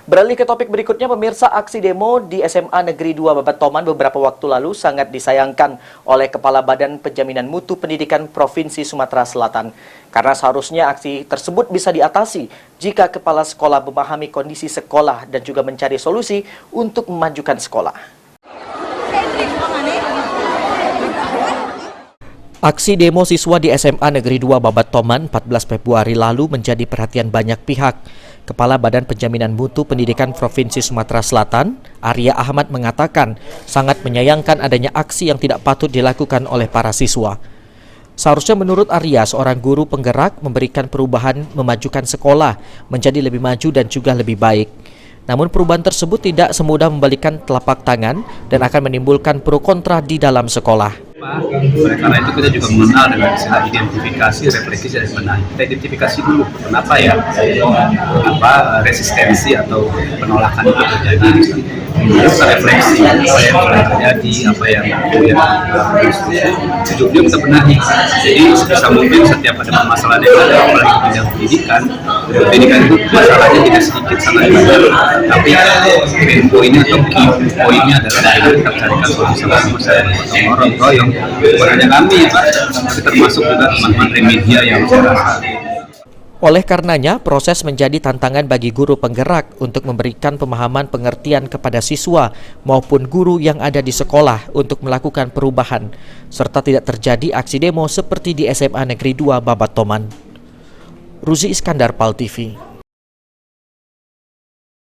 Beralih ke topik berikutnya, pemirsa, aksi demo di SMA Negeri 2 Babatoman beberapa waktu lalu sangat disayangkan oleh Kepala Badan Penjaminan Mutu Pendidikan Provinsi Sumatera Selatan. Karena seharusnya aksi tersebut bisa diatasi jika kepala sekolah memahami kondisi sekolah dan juga mencari solusi untuk memajukan sekolah. Aksi demo siswa di SMA Negeri 2 Babatoman 14 Februari lalu menjadi perhatian banyak pihak. Kepala Badan Penjaminan Mutu Pendidikan Provinsi Sumatera Selatan, Arya Ahmad, mengatakan sangat menyayangkan adanya aksi yang tidak patut dilakukan oleh para siswa. Seharusnya menurut Arya, seorang guru penggerak memberikan perubahan memajukan sekolah menjadi lebih maju dan juga lebih baik. Namun perubahan tersebut tidak semudah membalikan telapak tangan dan akan menimbulkan pro kontra di dalam sekolah. Oleh karena itu kita juga mengenal dengan istilah identifikasi, refleksi, dan benahi. Kita identifikasi dulu kenapa ya resistensi atau penolakan itu terjadi. Lalu kita refleksi apa yang telah terjadi, apa yang ujungnya kita benahi. Jadi sebisa mungkin setiap ada permasalahan yang ada, apalagi di bidang pendidikan itu masalahnya tidak sedikit, sangat banyak. Tapi main poinnya atau key poinnya adalah kita carikan solusi sama-sama, orang royong. Bukan hanya kami, Pak, tapi termasuk juga teman-teman Remedia yang saya rasa. Oleh karenanya, proses menjadi tantangan bagi guru penggerak untuk memberikan pemahaman pengertian kepada siswa maupun guru yang ada di sekolah untuk melakukan perubahan, serta tidak terjadi aksi demo seperti di SMA Negeri 2 Babatoman. Ruzi Iskandar, PAL TV.